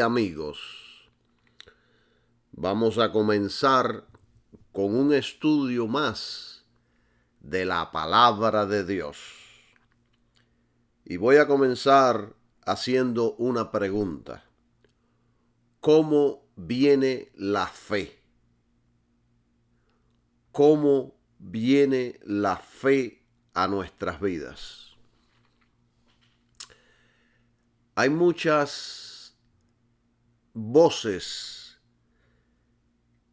y amigos, vamos a comenzar con un estudio más de la palabra de Dios. Y voy a comenzar haciendo una pregunta. ¿Cómo viene la fe? ¿Cómo viene la fe a nuestras vidas? Hay muchas voces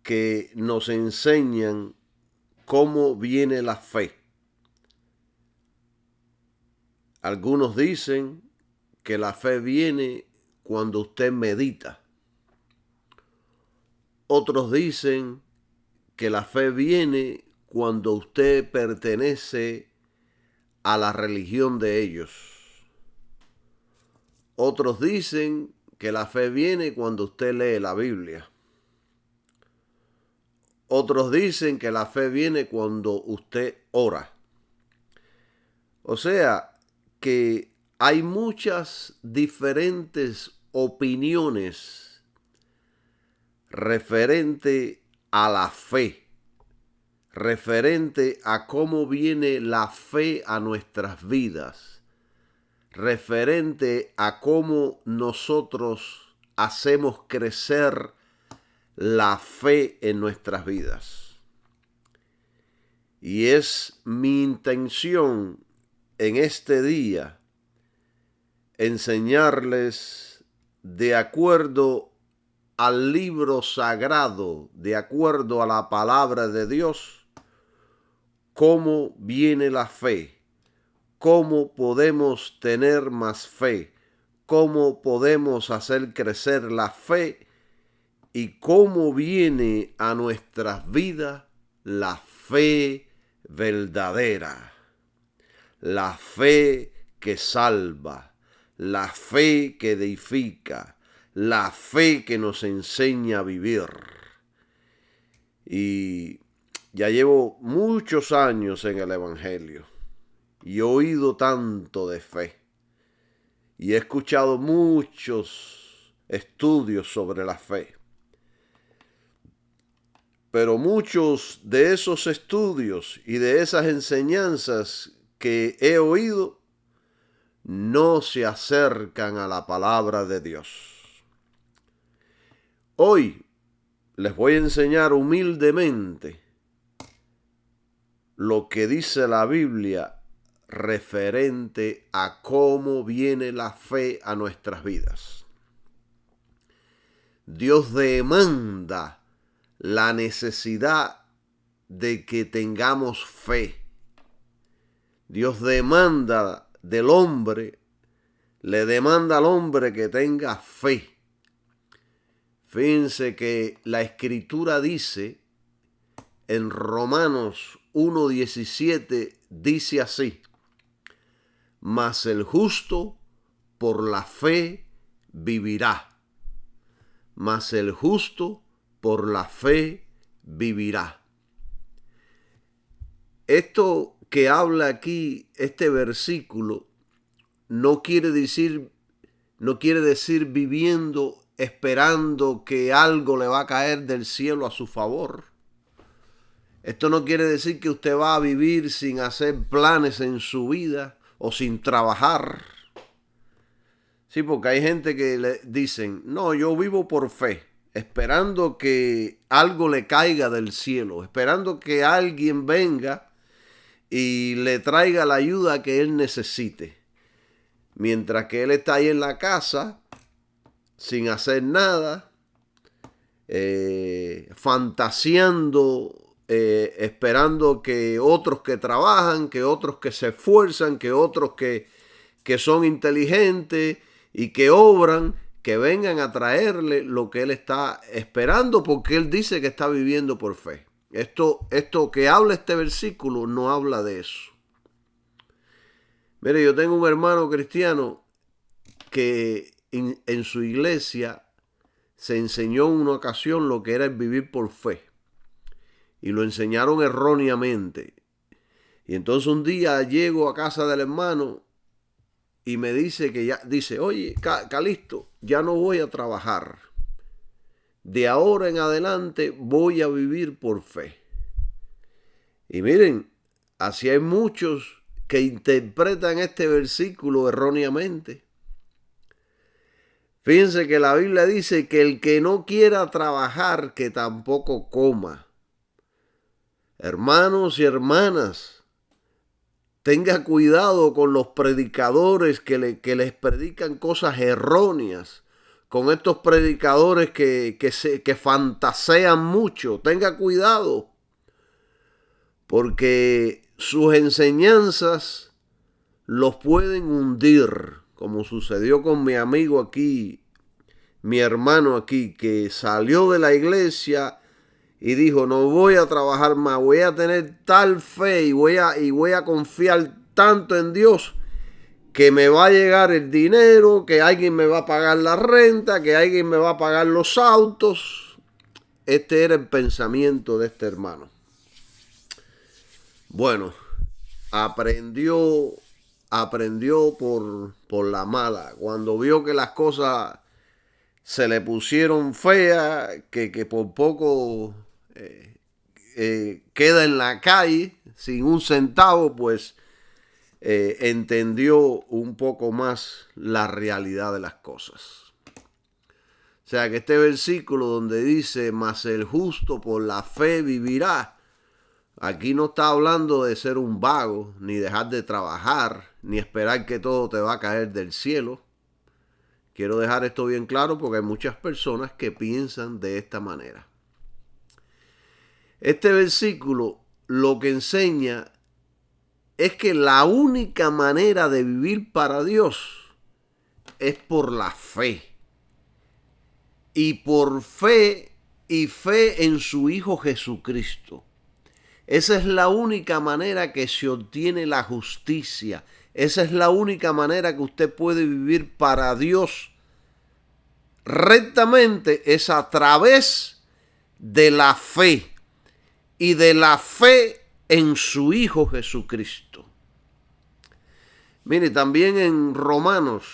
que nos enseñan cómo viene la fe. Algunos dicen que la fe viene cuando usted medita. Otros dicen que la fe viene cuando usted pertenece a la religión de ellos. Otros dicen que la fe viene cuando usted lee la Biblia. Otros dicen que la fe viene cuando usted ora. O sea, que hay muchas diferentes opiniones referente a la fe, referente a cómo viene la fe a nuestras vidas, referente a cómo nosotros hacemos crecer la fe en nuestras vidas. Y es mi intención en este día enseñarles de acuerdo al libro sagrado, de acuerdo a la palabra de Dios, cómo viene la fe, cómo podemos tener más fe, cómo podemos hacer crecer la fe y cómo viene a nuestras vidas la fe verdadera, la fe que salva, la fe que edifica, la fe que nos enseña a vivir. Y ya llevo muchos años en el Evangelio y he oído tanto de fe y he escuchado muchos estudios sobre la fe. Pero muchos de esos estudios y de esas enseñanzas que he oído no se acercan a la palabra de Dios. Hoy les voy a enseñar humildemente lo que dice la Biblia referente a cómo viene la fe a nuestras vidas. Dios demanda la necesidad de que tengamos fe. Dios demanda del hombre, le demanda al hombre que tenga fe. Fíjense que la Escritura dice en Romanos 1:17, dice así: mas el justo por la fe vivirá. Mas el justo por la fe vivirá. Esto que habla aquí, este versículo, no quiere decir viviendo esperando que algo le va a caer del cielo a su favor. Esto no quiere decir que usted va a vivir sin hacer planes en su vida o sin trabajar. Sí, porque hay gente que le dicen, no, yo vivo por fe, esperando que algo le caiga del cielo, esperando que alguien venga y le traiga la ayuda que él necesite. Mientras que él está ahí en la casa, sin hacer nada, fantaseando, esperando que otros que trabajan, que otros que se esfuerzan, que otros que son inteligentes y que obran, que vengan a traerle lo que él está esperando, porque él dice que está viviendo por fe. Esto que habla este versículo no habla de eso. Mire, yo tengo un hermano cristiano que en su iglesia se enseñó en una ocasión lo que era el vivir por fe. Y lo enseñaron erróneamente. Y entonces un día llego a casa del hermano y me dice que ya, dice, oye, Calixto, ya no voy a trabajar. De ahora en adelante voy a vivir por fe. Y miren, así hay muchos que interpretan este versículo erróneamente. Fíjense que la Biblia dice que el que no quiera trabajar, que tampoco coma. Hermanos y hermanas, tenga cuidado con los predicadores que les predican cosas erróneas, con estos predicadores que fantasean mucho. Tenga cuidado, porque sus enseñanzas los pueden hundir, como sucedió con mi amigo aquí, mi hermano aquí, que salió de la iglesia y dijo, no voy a trabajar más, voy a tener tal fe y voy a confiar tanto en Dios que me va a llegar el dinero, que alguien me va a pagar la renta, que alguien me va a pagar los autos. Este era el pensamiento de este hermano. Bueno, aprendió por la mala. Cuando vio que las cosas se le pusieron feas, que por poco queda en la calle sin un centavo, pues entendió un poco más la realidad de las cosas. O sea que este versículo donde dice, mas el justo por la fe vivirá, aquí no está hablando de ser un vago, ni dejar de trabajar, ni esperar que todo te va a caer del cielo. Quiero dejar esto bien claro porque hay muchas personas que piensan de esta manera. Este versículo lo que enseña es que la única manera de vivir para Dios es por la fe. Y por fe y fe en su Hijo Jesucristo. Esa es la única manera que se obtiene la justicia. Esa es la única manera que usted puede vivir para Dios rectamente, es a través de la fe y de la fe en su Hijo Jesucristo. Mire, también en Romanos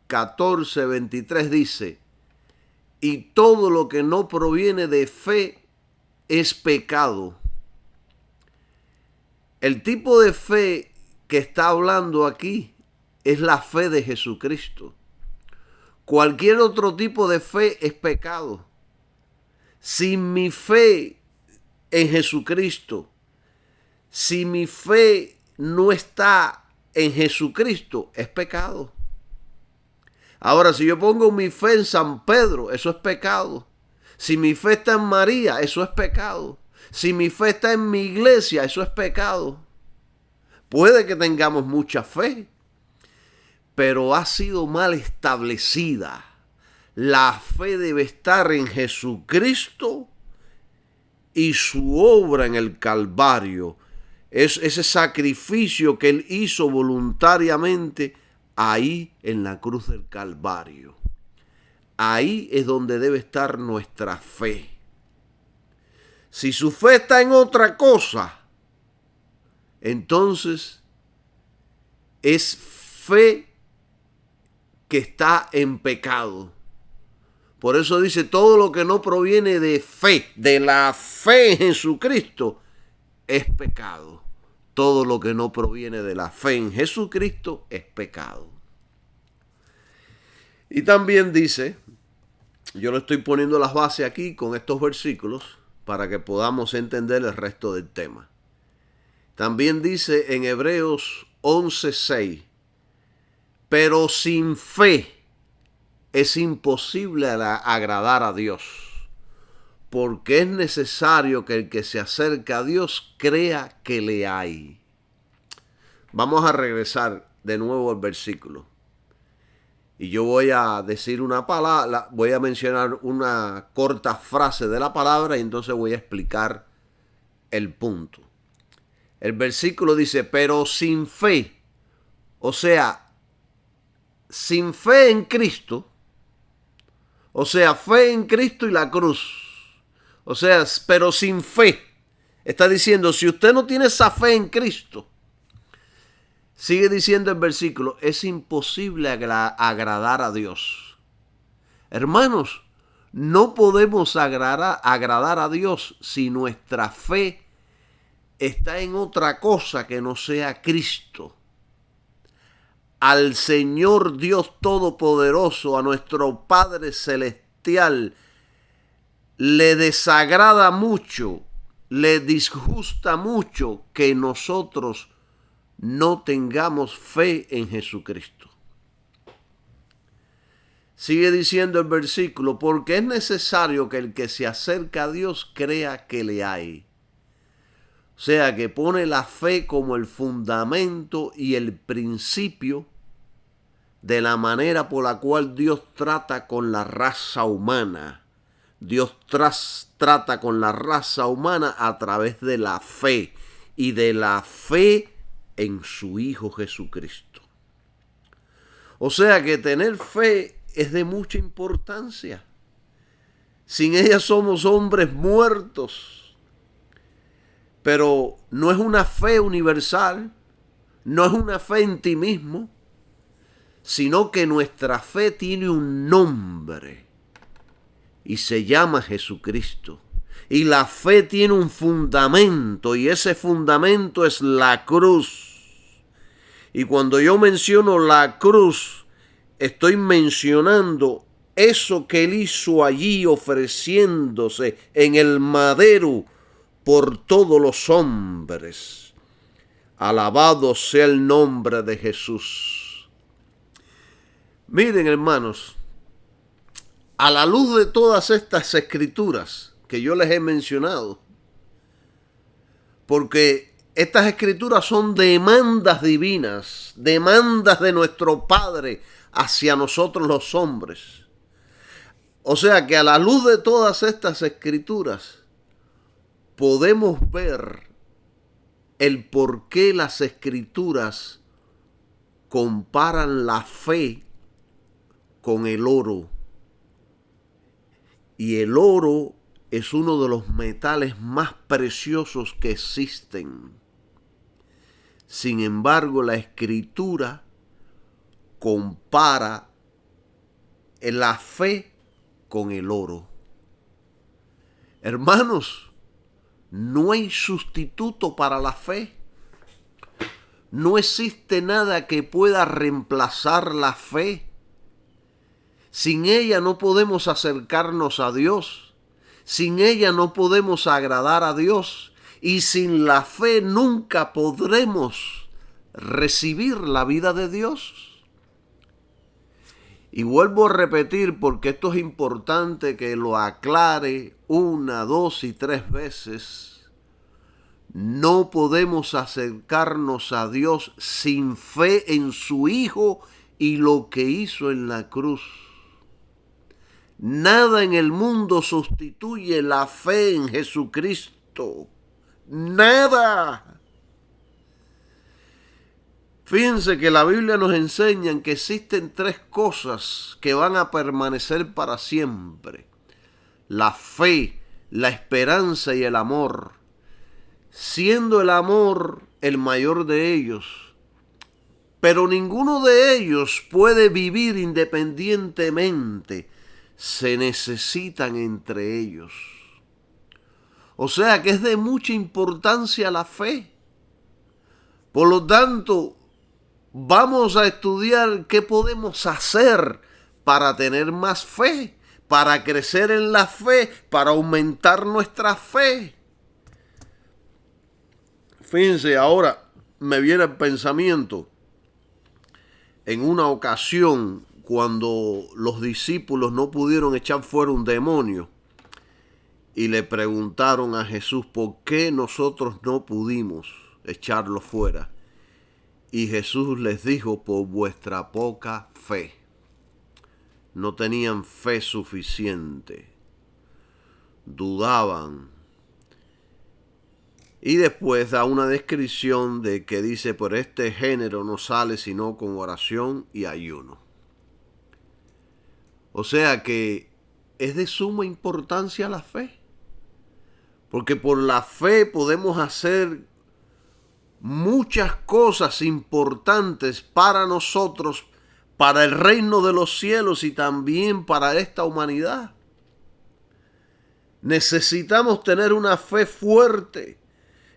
14:23 dice, y todo lo que no proviene de fe es pecado. El tipo de fe que está hablando aquí es la fe de Jesucristo. Cualquier otro tipo de fe es pecado. Sin mi fe en Jesucristo, si mi fe no está en Jesucristo, es pecado. Ahora, si yo pongo mi fe en San Pedro, eso es pecado. Si mi fe está en María, eso es pecado. Si mi fe está en mi iglesia, eso es pecado. Puede que tengamos mucha fe, pero ha sido mal establecida. La fe debe estar en Jesucristo y su obra en el Calvario. Es ese sacrificio que Él hizo voluntariamente ahí en la cruz del Calvario. Ahí es donde debe estar nuestra fe. Si su fe está en otra cosa, entonces es fe que está en pecado. Por eso dice, todo lo que no proviene de fe, de la fe en Jesucristo, es pecado. Todo lo que no proviene de la fe en Jesucristo es pecado. Y también dice, yo le estoy poniendo las bases aquí con estos versículos para que podamos entender el resto del tema. También dice en Hebreos 11:6, pero sin fe es imposible agradar a Dios, porque es necesario que el que se acerca a Dios crea que le hay. Vamos a regresar de nuevo al versículo. Y yo voy a decir una palabra, voy a mencionar una corta frase de la palabra y entonces voy a explicar el punto. El versículo dice, pero sin fe, o sea, sin fe en Cristo, o sea, fe en Cristo y la cruz, o sea, pero sin fe. Está diciendo, si usted no tiene esa fe en Cristo, Sigue diciendo el versículo, es imposible agradar a Dios. Hermanos, no podemos agradar a Dios si nuestra fe está en otra cosa que no sea Cristo. Al Señor Dios Todopoderoso, a nuestro Padre Celestial, le desagrada mucho, le disgusta mucho que nosotros no tengamos fe en Jesucristo. Sigue diciendo el versículo, porque es necesario que el que se acerca a Dios crea que le hay. O sea, que pone la fe como el fundamento y el principio de la manera por la cual Dios trata con la raza humana. Dios trata con la raza humana a través de la fe y de la fe en su Hijo Jesucristo. O sea que tener fe es de mucha importancia. Sin ella somos hombres muertos. Pero no es una fe universal, no es una fe en ti mismo, sino que nuestra fe tiene un nombre y se llama Jesucristo. Y la fe tiene un fundamento y ese fundamento es la cruz. Y cuando yo menciono la cruz, estoy mencionando eso que Él hizo allí ofreciéndose en el madero por todos los hombres. Alabado sea el nombre de Jesús. Miren, hermanos, a la luz de todas estas escrituras que yo les he mencionado, porque estas escrituras son demandas divinas, demandas de nuestro Padre hacia nosotros los hombres. O sea que a la luz de todas estas escrituras, podemos ver el por qué las escrituras comparan la fe con el oro. Y el oro es uno de los metales más preciosos que existen. Sin embargo, la escritura compara la fe con el oro. Hermanos, no hay sustituto para la fe. No existe nada que pueda reemplazar la fe. Sin ella no podemos acercarnos a Dios. Sin ella no podemos agradar a Dios. Y sin la fe nunca podremos recibir la vida de Dios. Y vuelvo a repetir porque esto es importante que lo aclare 1, 2 y 3 veces. No podemos acercarnos a Dios sin fe en su Hijo y lo que hizo en la cruz. Nada en el mundo sustituye la fe en Jesucristo. Nada. Fíjense que la Biblia nos enseña que existen 3 cosas que van a permanecer para siempre: la fe, la esperanza y el amor. Siendo el amor el mayor de ellos. Pero ninguno de ellos puede vivir independientemente. Se necesitan entre ellos. O sea que es de mucha importancia la fe. Por lo tanto, vamos a estudiar qué podemos hacer para tener más fe, para crecer en la fe, para aumentar nuestra fe. Fíjense, ahora me viene el pensamiento. En una ocasión, cuando los discípulos no pudieron echar fuera un demonio, y le preguntaron a Jesús por qué nosotros no pudimos echarlo fuera. Y Jesús les dijo: por vuestra poca fe. No tenían fe suficiente. Dudaban. Y después da una descripción de que dice: por este género no sale sino con oración y ayuno. O sea que es de suma importancia la fe. Porque por la fe podemos hacer muchas cosas importantes para nosotros, para el reino de los cielos y también para esta humanidad. Necesitamos tener una fe fuerte.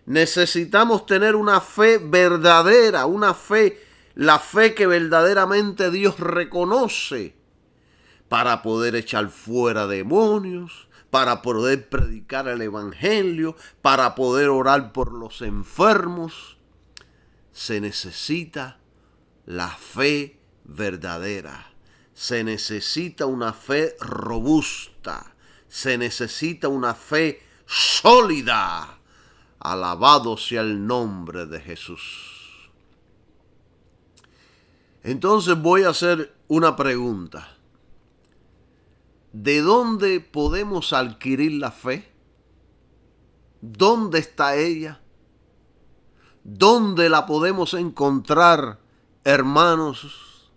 Necesitamos tener una fe verdadera, la fe que verdaderamente Dios reconoce para poder echar fuera demonios, para poder predicar el evangelio, para poder orar por los enfermos. Se necesita la fe verdadera. Se necesita una fe robusta. Se necesita una fe sólida. Alabado sea el nombre de Jesús. Entonces voy a hacer una pregunta. ¿De dónde podemos adquirir la fe? ¿Dónde está ella? ¿Dónde la podemos encontrar, hermanos?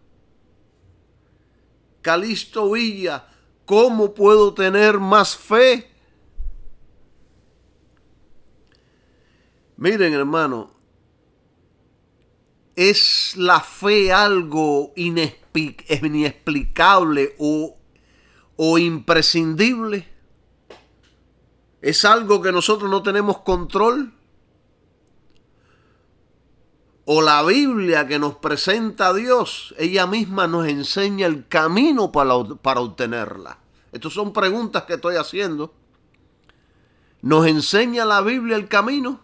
Calixto Villa, ¿cómo puedo tener más fe? Miren, hermano, ¿es la fe algo inexplicable o imprescindible? ¿Es algo que nosotros no tenemos control? ¿O la Biblia que nos presenta a Dios, ella misma nos enseña el camino para obtenerla? Estas son preguntas que estoy haciendo. ¿Nos enseña la Biblia el camino?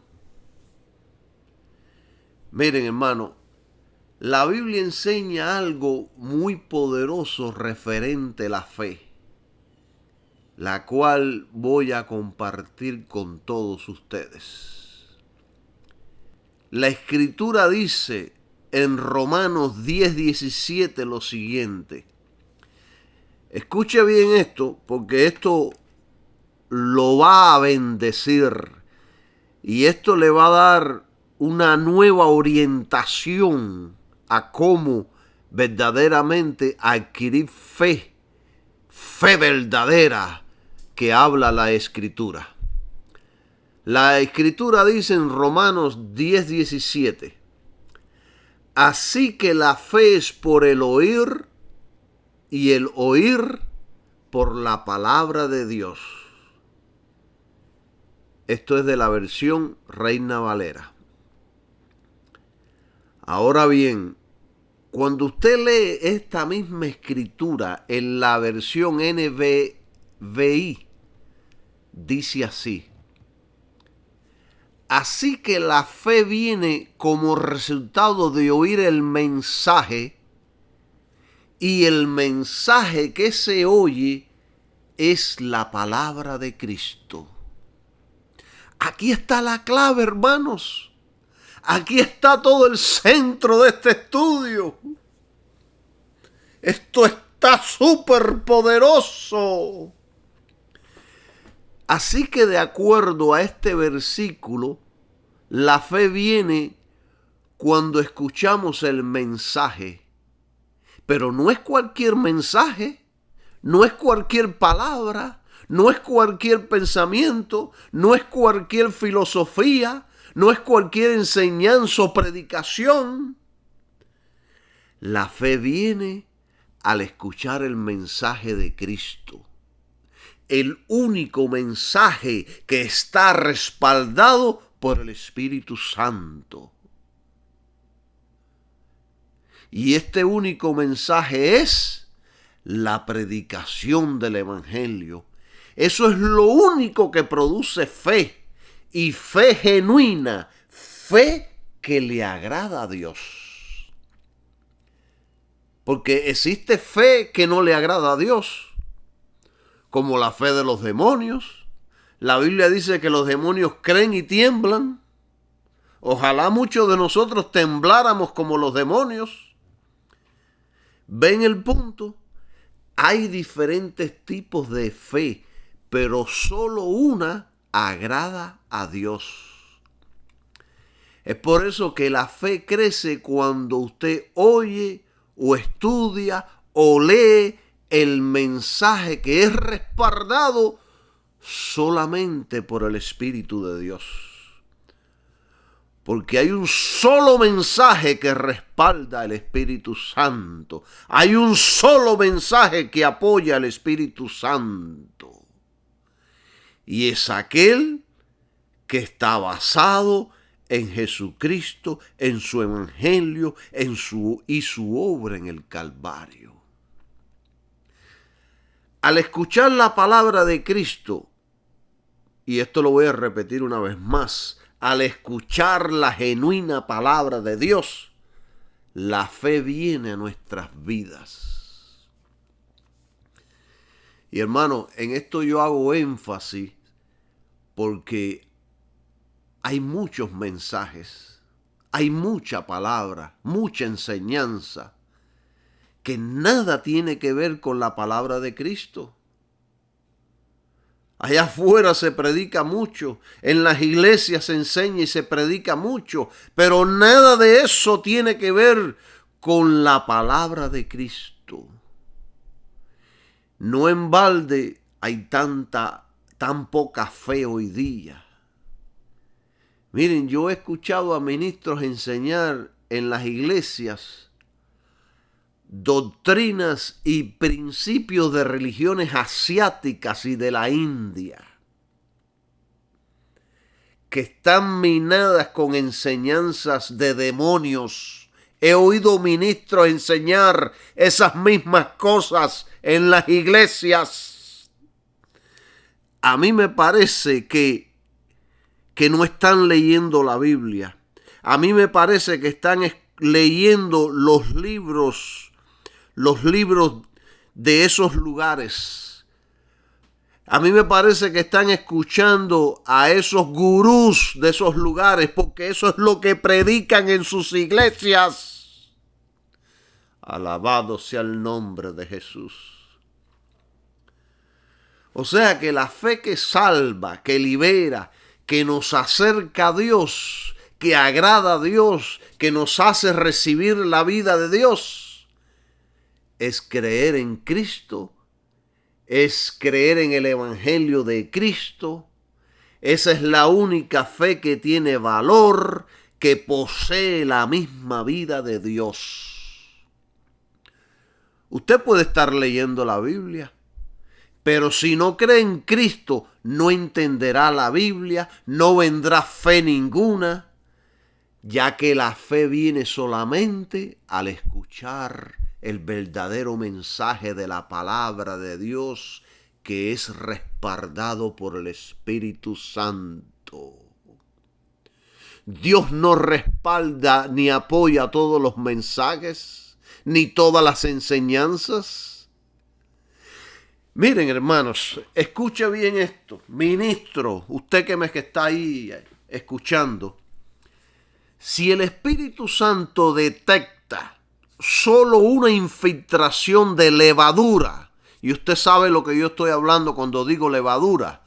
Miren, hermano, la Biblia enseña algo muy poderoso referente a la fe, la cual voy a compartir con todos ustedes. La Escritura dice en Romanos 10:17 lo siguiente. Escuche bien esto, porque esto lo va a bendecir y esto le va a dar una nueva orientación a cómo verdaderamente adquirir fe verdadera que habla la Escritura. La Escritura dice en Romanos 10:17, así que la fe es por el oír y el oír por la palabra de Dios. Esto es de la versión Reina Valera. Ahora bien, cuando usted lee esta misma escritura en la versión NVI, dice así: así que la fe viene como resultado de oír el mensaje, y el mensaje que se oye es la palabra de Cristo. Aquí está la clave, hermanos. Aquí está todo el centro de este estudio. Esto está súper poderoso. Así que de acuerdo a este versículo, la fe viene cuando escuchamos el mensaje. Pero no es cualquier mensaje, no es cualquier palabra, no es cualquier pensamiento, no es cualquier filosofía, no es cualquier enseñanza o predicación. La fe viene al escuchar el mensaje de Cristo. El único mensaje que está respaldado por el Espíritu Santo. Y este único mensaje es la predicación del Evangelio. Eso es lo único que produce fe. Y fe genuina, fe que le agrada a Dios. Porque existe fe que no le agrada a Dios, como la fe de los demonios. La Biblia dice que los demonios creen y tiemblan. Ojalá muchos de nosotros tembláramos como los demonios. ¿Ven el punto? Hay diferentes tipos de fe, pero solo una agrada a Dios. Es por eso que la fe crece cuando usted oye o estudia o lee el mensaje que es respaldado solamente por el Espíritu de Dios. Porque hay un solo mensaje que respalda el Espíritu Santo. Hay un solo mensaje que apoya al Espíritu Santo. Y es aquel que está basado en Jesucristo, en su evangelio, y su obra en el Calvario. Al escuchar la palabra de Cristo, y esto lo voy a repetir una vez más, al escuchar la genuina palabra de Dios, la fe viene a nuestras vidas. Y hermano, en esto yo hago énfasis porque hay muchos mensajes, hay mucha palabra, mucha enseñanza, que nada tiene que ver con la palabra de Cristo. Allá afuera se predica mucho, en las iglesias se enseña y se predica mucho, pero nada de eso tiene que ver con la palabra de Cristo. No en balde hay tan poca fe hoy día. Miren, yo he escuchado a ministros enseñar en las iglesias doctrinas y principios de religiones asiáticas y de la India, que están minadas con enseñanzas de demonios. He oído ministros enseñar esas mismas cosas en las iglesias. A mí me parece que no están leyendo la Biblia. A mí me parece que están leyendo los libros de esos lugares. A mí me parece que están escuchando a esos gurús de esos lugares, porque eso es lo que predican en sus iglesias. Alabado sea el nombre de Jesús. O sea que la fe que salva, que libera, que nos acerca a Dios, que agrada a Dios, que nos hace recibir la vida de Dios, es creer en Cristo, es creer en el Evangelio de Cristo. Esa es la única fe que tiene valor, que posee la misma vida de Dios. Usted puede estar leyendo la Biblia, pero si no cree en Cristo, no entenderá la Biblia, no vendrá fe ninguna, ya que la fe viene solamente al escuchar el verdadero mensaje de la palabra de Dios, que es respaldado por el Espíritu Santo. Dios no respalda ni apoya todos los mensajes, ni todas las enseñanzas. Miren, hermanos, escuche bien esto. Ministro, usted que está ahí escuchando, si el Espíritu Santo detecta solo una infiltración de levadura, y usted sabe lo que yo estoy hablando cuando digo levadura,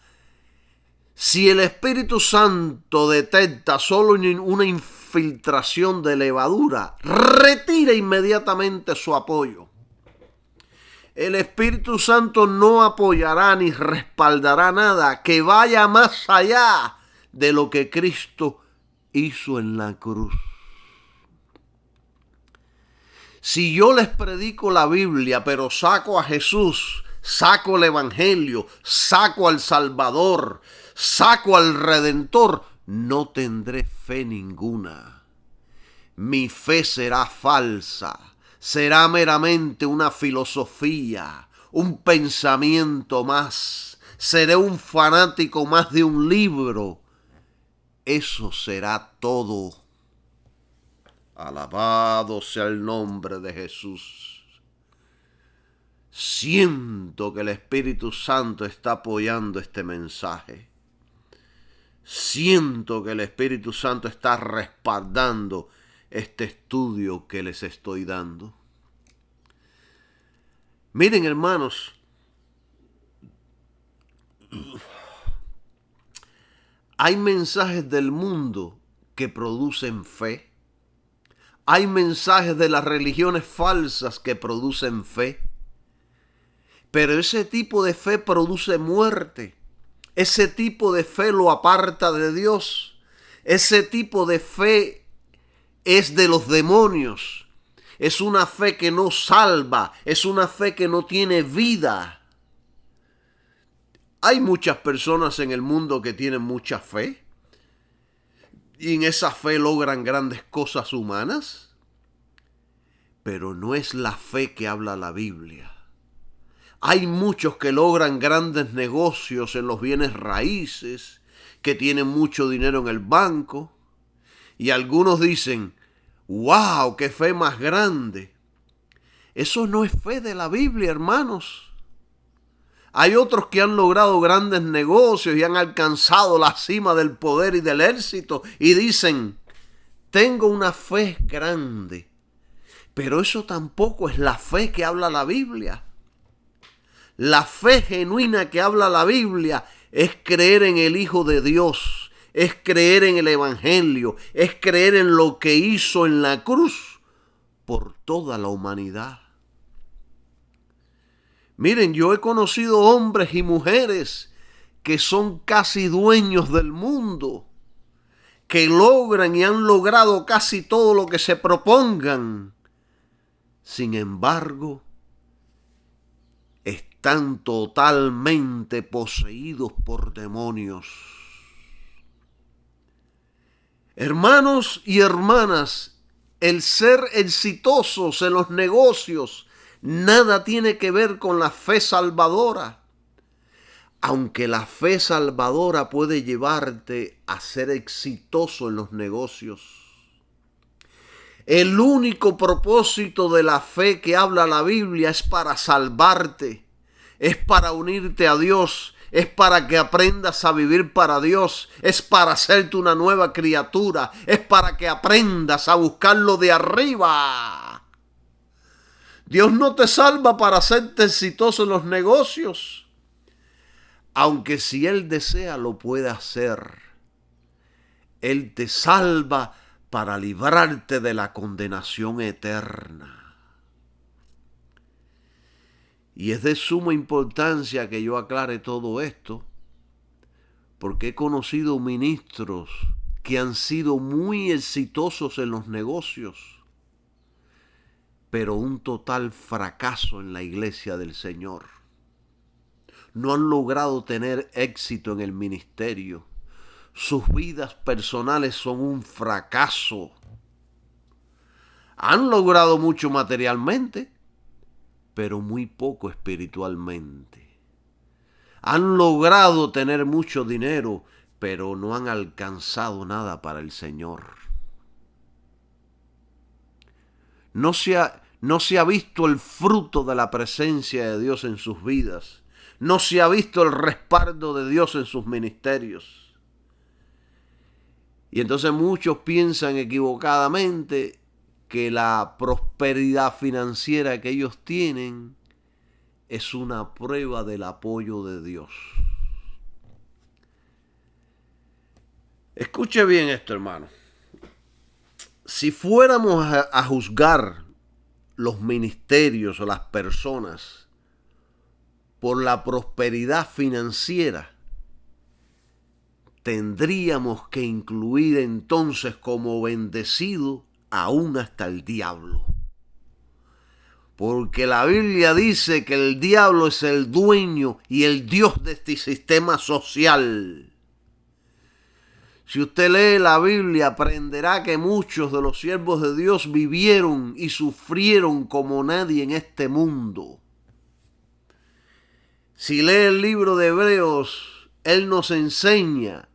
si el Espíritu Santo detecta solo una infiltración de levadura, retira inmediatamente su apoyo. El Espíritu Santo no apoyará ni respaldará nada que vaya más allá de lo que Cristo hizo en la cruz. Si yo les predico la Biblia, pero saco a Jesús, saco el Evangelio, saco al Salvador, saco al Redentor, no tendré fe ninguna. Mi fe será falsa, será meramente una filosofía, un pensamiento más, seré un fanático más de un libro. Eso será todo. Alabado sea el nombre de Jesús. Siento que el Espíritu Santo está apoyando este mensaje. Siento que el Espíritu Santo está respaldando este estudio que les estoy dando. Miren, hermanos, hay mensajes del mundo que producen fe. Hay mensajes de las religiones falsas que producen fe. Pero ese tipo de fe produce muerte. Ese tipo de fe lo aparta de Dios. Ese tipo de fe es de los demonios. Es una fe que no salva, es una fe que no tiene vida. Hay muchas personas en el mundo que tienen mucha fe y en esa fe logran grandes cosas humanas, pero no es la fe que habla la Biblia. Hay muchos que logran grandes negocios en los bienes raíces, que tienen mucho dinero en el banco, y algunos dicen, ¡wow, qué fe más grande! Eso no es fe de la Biblia, hermanos. Hay otros que han logrado grandes negocios y han alcanzado la cima del poder y del éxito y dicen, tengo una fe grande. Pero eso tampoco es la fe que habla la Biblia. La fe genuina que habla la Biblia es creer en el Hijo de Dios, es creer en el Evangelio, es creer en lo que hizo en la cruz por toda la humanidad. Miren, yo he conocido hombres y mujeres que son casi dueños del mundo, que logran y han logrado casi todo lo que se propongan. Sin embargo, están totalmente poseídos por demonios. Hermanos y hermanas, el ser exitosos en los negocios nada tiene que ver con la fe salvadora. Aunque la fe salvadora puede llevarte a ser exitoso en los negocios. El único propósito de la fe que habla la Biblia es para salvarte, es para unirte a Dios, es para que aprendas a vivir para Dios, es para hacerte una nueva criatura, es para que aprendas a buscarlo de arriba. Dios no te salva para hacerte exitoso en los negocios, aunque si Él desea lo puede hacer. Él te salva para librarte de la condenación eterna. Y es de suma importancia que yo aclare todo esto, porque he conocido ministros que han sido muy exitosos en los negocios, pero un total fracaso en la iglesia del Señor. No han logrado tener éxito en el ministerio. Sus vidas personales son un fracaso. Han logrado mucho materialmente, pero muy poco espiritualmente. Han logrado tener mucho dinero, pero no han alcanzado nada para el Señor. No se ha visto el fruto de la presencia de Dios en sus vidas. No se ha visto el respaldo de Dios en sus ministerios. Y entonces muchos piensan equivocadamente que la prosperidad financiera que ellos tienen es una prueba del apoyo de Dios. Escuche bien esto, hermano. Si fuéramos a juzgar los ministerios o las personas por la prosperidad financiera, tendríamos que incluir entonces como bendecido aún hasta el diablo. Porque la Biblia dice que el diablo es el dueño y el Dios de este sistema social. Si usted lee la Biblia, aprenderá que muchos de los siervos de Dios vivieron y sufrieron como nadie en este mundo. Si lee el libro de Hebreos, él nos enseña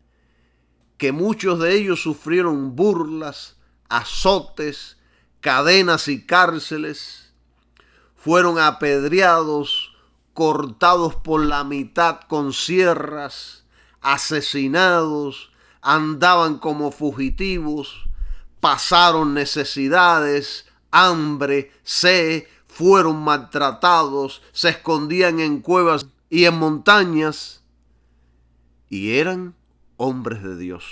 que muchos de ellos sufrieron burlas, azotes, cadenas y cárceles. Fueron apedreados, cortados por la mitad con sierras, asesinados, andaban como fugitivos, pasaron necesidades, hambre, sed, fueron maltratados, se escondían en cuevas y en montañas, y eran hombres de Dios,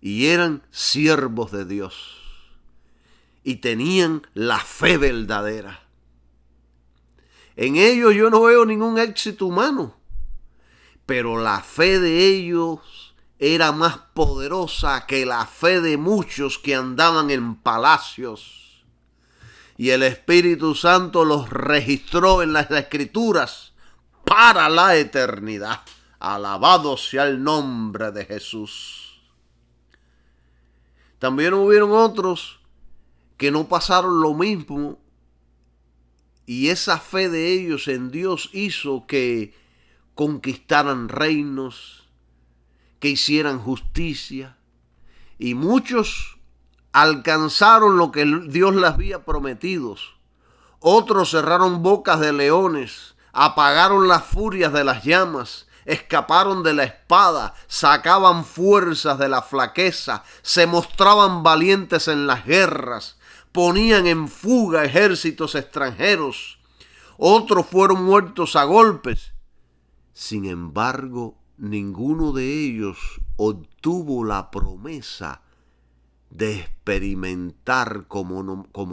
y eran siervos de Dios, y tenían la fe verdadera. En ellos yo no veo ningún éxito humano, pero la fe de ellos era más poderosa que la fe de muchos que andaban en palacios. Y el Espíritu Santo los registró en las Escrituras para la eternidad. Alabado sea el nombre de Jesús. También hubieron otros que no pasaron lo mismo, y esa fe de ellos en Dios hizo que conquistaran reinos, que hicieran justicia, y muchos alcanzaron lo que Dios les había prometido. Otros cerraron bocas de leones, apagaron las furias de las llamas, escaparon de la espada, sacaban fuerzas de la flaqueza, se mostraban valientes en las guerras, ponían en fuga ejércitos extranjeros. Otros fueron muertos a golpes. Sin embargo, ninguno de ellos obtuvo la promesa de experimentar como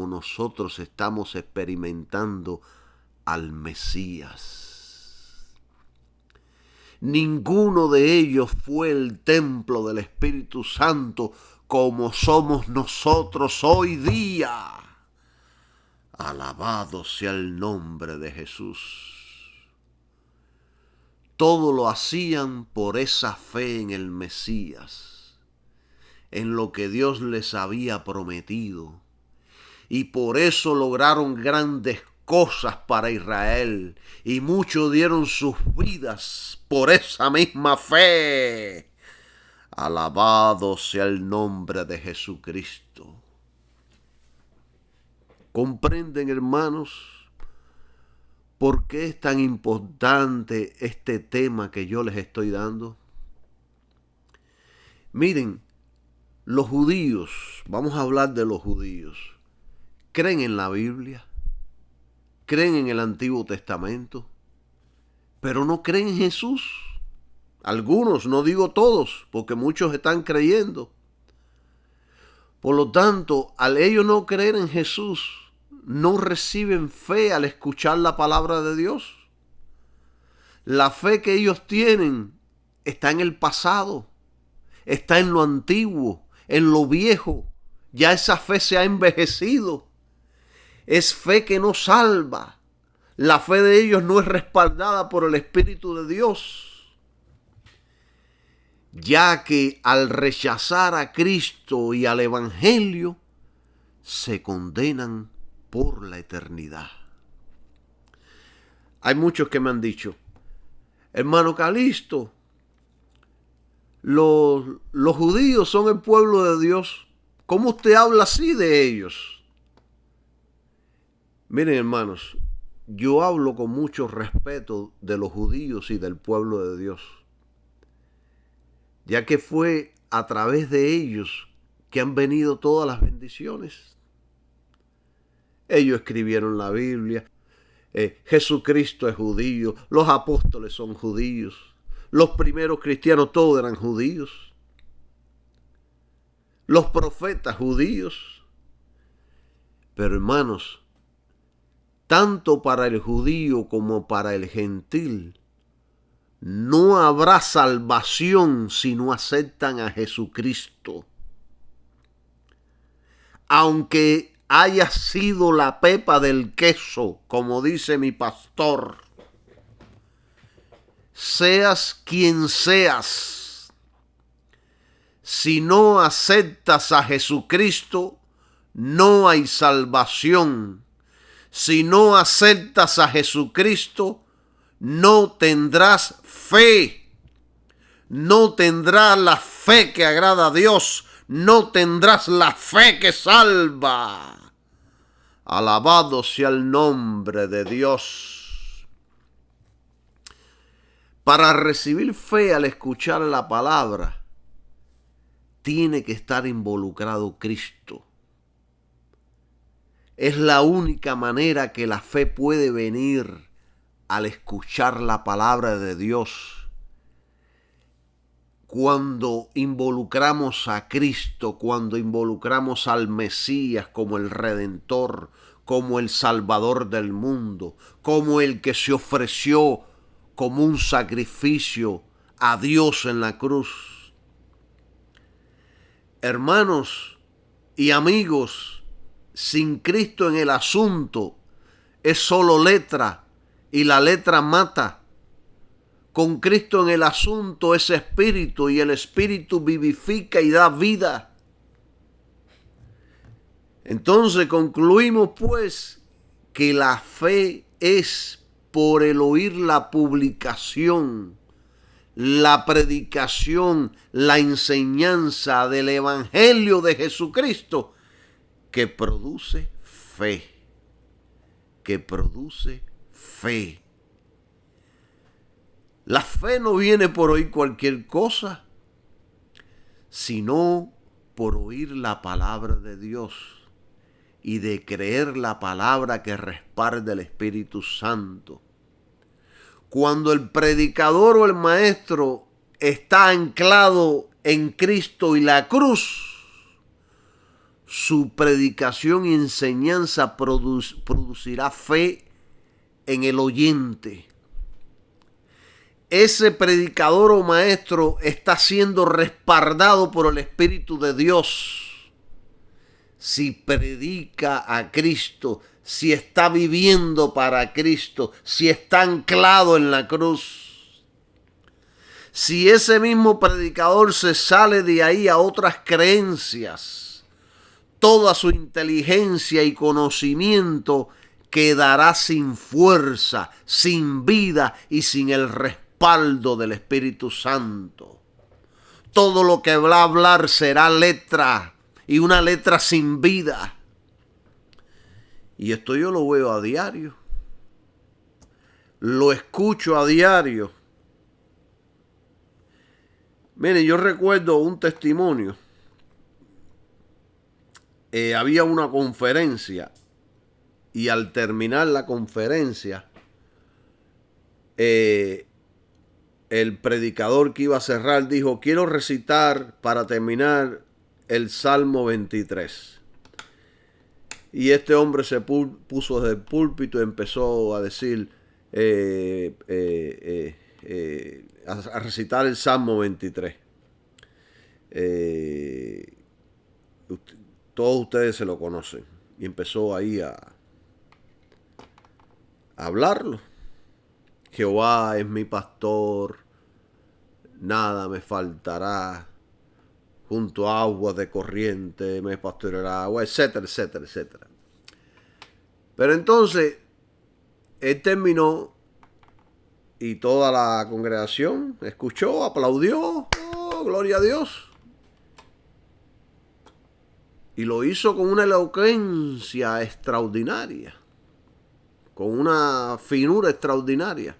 nosotros estamos experimentando al Mesías. Ninguno de ellos fue el templo del Espíritu Santo como somos nosotros hoy día. Alabado sea el nombre de Jesús. Todo lo hacían por esa fe en el Mesías, en lo que Dios les había prometido. Y por eso lograron grandes cosas para Israel. Y muchos dieron sus vidas por esa misma fe. Alabado sea el nombre de Jesucristo. ¿Comprenden, hermanos, por qué es tan importante este tema que yo les estoy dando? Miren, los judíos, vamos a hablar de los judíos, creen en la Biblia, creen en el Antiguo Testamento, pero no creen en Jesús. Algunos, no digo todos, porque muchos están creyendo. Por lo tanto, al ellos no creer en Jesús, no reciben fe al escuchar la palabra de Dios. La fe que ellos tienen está en el pasado, está en lo antiguo, en lo viejo. Ya esa fe se ha envejecido. Es fe que no salva. La fe de ellos no es respaldada por el Espíritu de Dios, ya que al rechazar a Cristo y al Evangelio, se condenan por la eternidad. Hay muchos que me han dicho, hermano Calixto, los judíos son el pueblo de Dios. ¿Cómo usted habla así de ellos? Miren, hermanos, yo hablo con mucho respeto de los judíos y del pueblo de Dios, ya que fue a través de ellos que han venido todas las bendiciones. Ellos escribieron la Biblia, Jesucristo es judío, los apóstoles son judíos, los primeros cristianos todos eran judíos, los profetas judíos. Pero hermanos, tanto para el judío como para el gentil, no habrá salvación si no aceptan a Jesucristo. Aunque haya sido la pepa del queso, como dice mi pastor, seas quien seas, si no aceptas a Jesucristo, no hay salvación. Si no aceptas a Jesucristo, no tendrás fe. No tendrás la fe que agrada a Dios. No tendrás la fe que salva. Alabado sea el nombre de Dios. Para recibir fe al escuchar la palabra, tiene que estar involucrado Cristo. Es la única manera que la fe puede venir al escuchar la palabra de Dios. Cuando involucramos a Cristo, cuando involucramos al Mesías como el Redentor, como el Salvador del mundo, como el que se ofreció como un sacrificio a Dios en la cruz. Hermanos y amigos, sin Cristo en el asunto es solo letra y la letra mata. Con Cristo en el asunto es espíritu y el espíritu vivifica y da vida. Entonces concluimos pues que la fe es por el oír la publicación, la predicación, la enseñanza del Evangelio de Jesucristo que produce fe, que produce fe. La fe no viene por oír cualquier cosa, sino por oír la palabra de Dios y de creer la palabra que respalda el Espíritu Santo. Cuando el predicador o el maestro está anclado en Cristo y la cruz, su predicación y enseñanza producirá fe en el oyente. Ese predicador o maestro está siendo respaldado por el Espíritu de Dios. Si predica a Cristo, si está viviendo para Cristo, si está anclado en la cruz. Si ese mismo predicador se sale de ahí a otras creencias, toda su inteligencia y conocimiento quedará sin fuerza, sin vida y sin el respaldo del Espíritu Santo. Todo lo que va a hablar será letra y una letra sin vida. Y esto yo lo veo a diario. Lo escucho a diario. Miren, yo recuerdo un testimonio. Había una conferencia y al terminar la conferencia, el predicador que iba a cerrar dijo: quiero recitar para terminar el Salmo 23. Y este hombre se puso desde el púlpito y empezó a decir, a recitar el Salmo 23. Todos ustedes se lo conocen. Y empezó ahí a hablarlo. Jehová es mi pastor, nada me faltará. Junto a aguas de corriente me pastoreará agua, etcétera, etcétera, etcétera. Pero entonces, él terminó y toda la congregación escuchó, aplaudió, oh, gloria a Dios. Y lo hizo con una elocuencia extraordinaria, con una finura extraordinaria.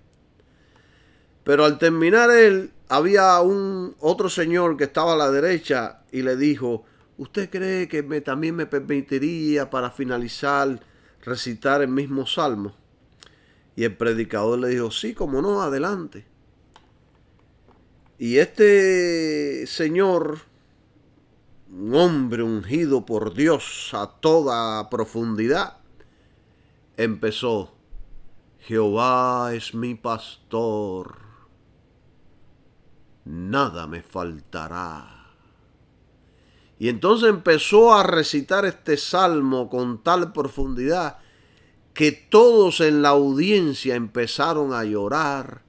Pero al terminar él, había otro señor que estaba a la derecha y le dijo: ¿usted cree que también me permitiría para finalizar recitar el mismo salmo? Y el predicador le dijo: sí, como no, adelante. Y este señor, un hombre ungido por Dios a toda profundidad, empezó: Jehová es mi pastor, nada me faltará. Y entonces empezó a recitar este salmo con tal profundidad que todos en la audiencia empezaron a llorar,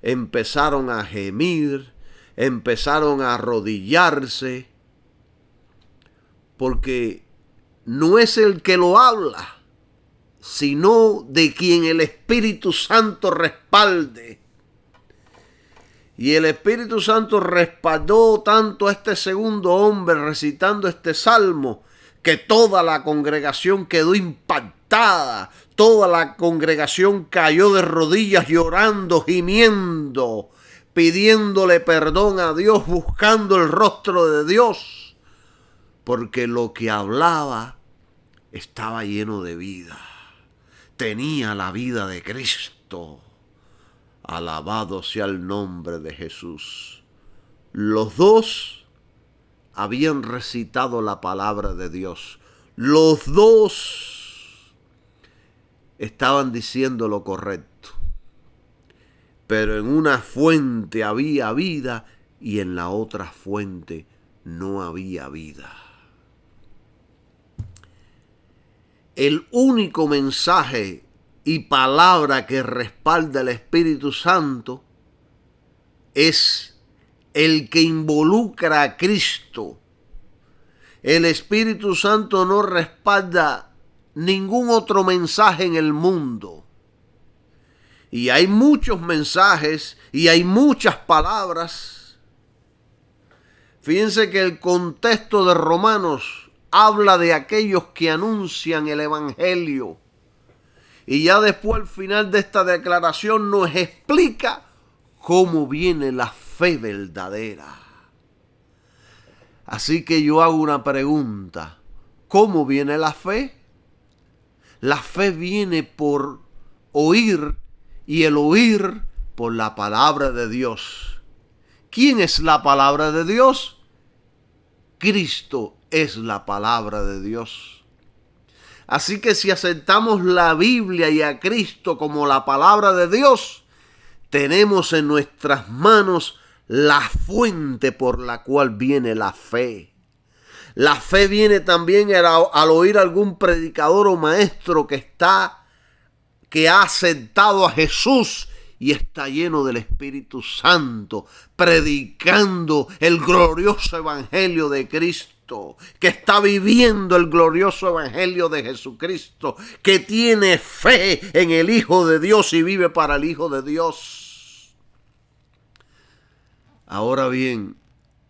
empezaron a gemir, empezaron a arrodillarse, porque no es el que lo habla, sino de quien el Espíritu Santo respalde. Y el Espíritu Santo respaldó tanto a este segundo hombre recitando este salmo, que toda la congregación quedó impactada. Toda la congregación cayó de rodillas llorando, gimiendo, pidiéndole perdón a Dios, buscando el rostro de Dios, porque lo que hablaba estaba lleno de vida. Tenía la vida de Cristo. Alabado sea el nombre de Jesús. Los dos habían recitado la palabra de Dios. Los dos estaban diciendo lo correcto. Pero en una fuente había vida y en la otra fuente no había vida. El único mensaje y palabra que respalda el Espíritu Santo es el que involucra a Cristo. El Espíritu Santo no respalda ningún otro mensaje en el mundo. Y hay muchos mensajes y hay muchas palabras. Fíjense que el contexto de Romanos habla de aquellos que anuncian el Evangelio. Y ya después, al final de esta declaración, nos explica cómo viene la fe verdadera. Así que yo hago una pregunta. ¿Cómo viene la fe? La fe viene por oír y el oír por la palabra de Dios. ¿Quién es la palabra de Dios? Cristo es la palabra de Dios. Así que si aceptamos la Biblia y a Cristo como la palabra de Dios, tenemos en nuestras manos la fuente por la cual viene la fe. La fe viene también al oír algún predicador o maestro que ha aceptado a Jesús y está lleno del Espíritu Santo, predicando el glorioso evangelio de Cristo, que está viviendo el glorioso evangelio de Jesucristo, que tiene fe en el Hijo de Dios y vive para el Hijo de Dios. Ahora bien,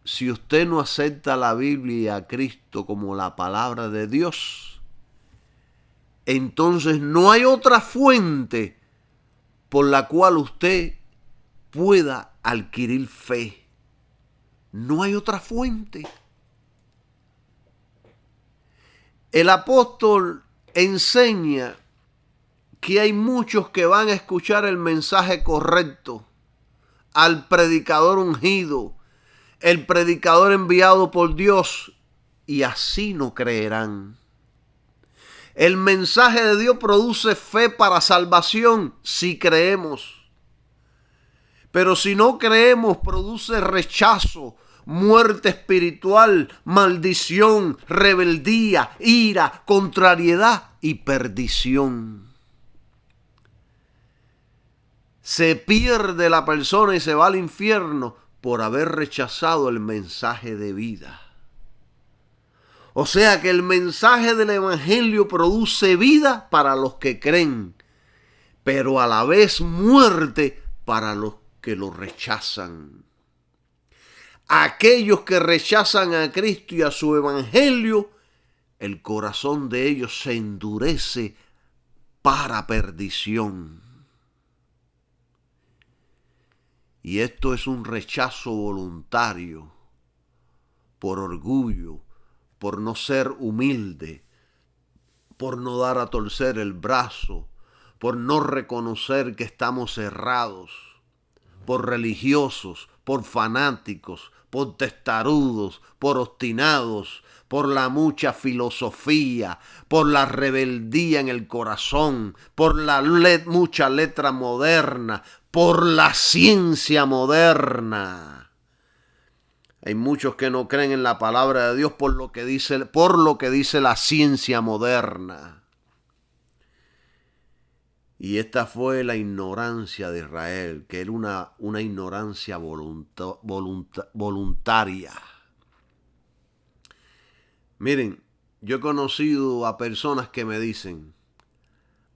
si usted no acepta la Biblia y a Cristo como la palabra de Dios, entonces no hay otra fuente por la cual usted pueda adquirir fe. No hay otra fuente. El apóstol enseña que hay muchos que van a escuchar el mensaje correcto, al predicador ungido, el predicador enviado por Dios, y así no creerán. El mensaje de Dios produce fe para salvación si creemos. Pero si no creemos, produce rechazo, muerte espiritual, maldición, rebeldía, ira, contrariedad y perdición. Se pierde la persona y se va al infierno por haber rechazado el mensaje de vida. O sea que el mensaje del Evangelio produce vida para los que creen, pero a la vez muerte para los que lo rechazan. Aquellos que rechazan a Cristo y a su Evangelio, el corazón de ellos se endurece para perdición. Y esto es un rechazo voluntario, por orgullo, por no ser humilde, por no dar a torcer el brazo, por no reconocer que estamos errados, por religiosos, por fanáticos, por testarudos, por obstinados, por la mucha filosofía, por la rebeldía en el corazón, por la mucha letra moderna, por la ciencia moderna. Hay muchos que no creen en la palabra de Dios por lo que dice la ciencia moderna. Y esta fue la ignorancia de Israel, que era una ignorancia voluntaria. Miren, yo he conocido a personas que me dicen,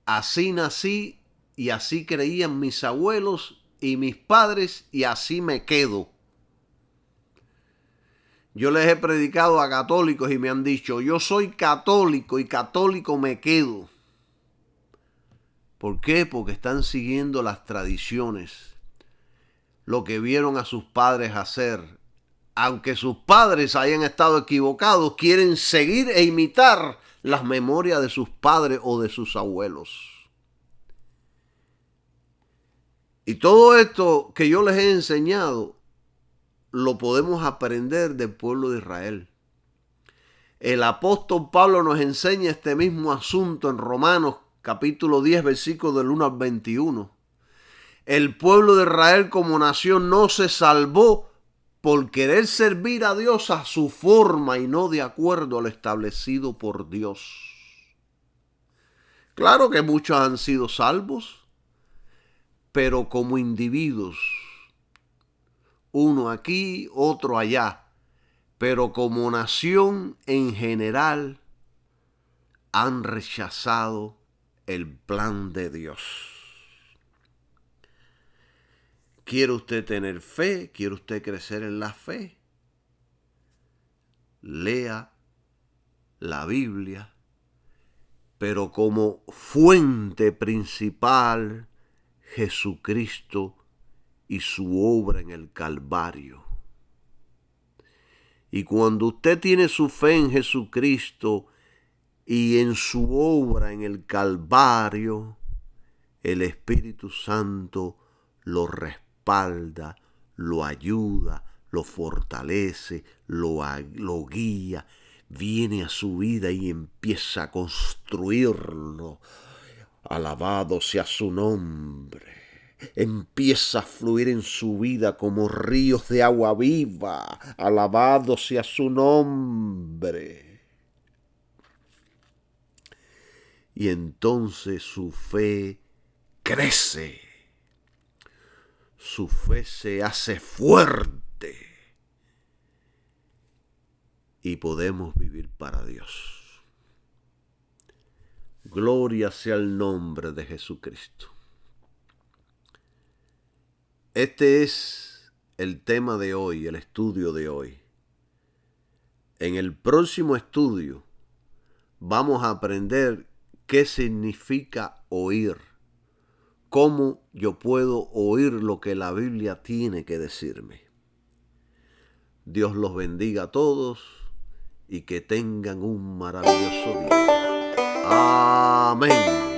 así nací y así creían mis abuelos y mis padres y así me quedo. Yo les he predicado a católicos y me han dicho, yo soy católico y católico me quedo. ¿Por qué? Porque están siguiendo las tradiciones, lo que vieron a sus padres hacer. Aunque sus padres hayan estado equivocados, quieren seguir e imitar las memorias de sus padres o de sus abuelos. Y todo esto que yo les he enseñado, lo podemos aprender del pueblo de Israel. El apóstol Pablo nos enseña este mismo asunto en Romanos capítulo 10, versículos del 1 al 21. El pueblo de Israel como nación no se salvó por querer servir a Dios a su forma y no de acuerdo a lo establecido por Dios. Claro que muchos han sido salvos, pero como individuos, uno aquí, otro allá, pero como nación en general han rechazado el plan de Dios. ¿Quiere usted tener fe? ¿Quiere usted crecer en la fe? Lea la Biblia, pero como fuente principal Jesucristo y su obra en el Calvario. Y cuando usted tiene su fe en Jesucristo y en su obra en el Calvario, el Espíritu Santo lo respalda, lo ayuda, lo fortalece, lo guía, viene a su vida y empieza a construirlo. Alabado sea su nombre. Empieza a fluir en su vida como ríos de agua viva. Alabado sea su nombre. Y entonces su fe crece. Su fe se hace fuerte. Y podemos vivir para Dios. Gloria sea el nombre de Jesucristo. Este es el tema de hoy, el estudio de hoy. En el próximo estudio vamos a aprender qué significa oír. Cómo yo puedo oír lo que la Biblia tiene que decirme. Dios los bendiga a todos y que tengan un maravilloso día. Amén.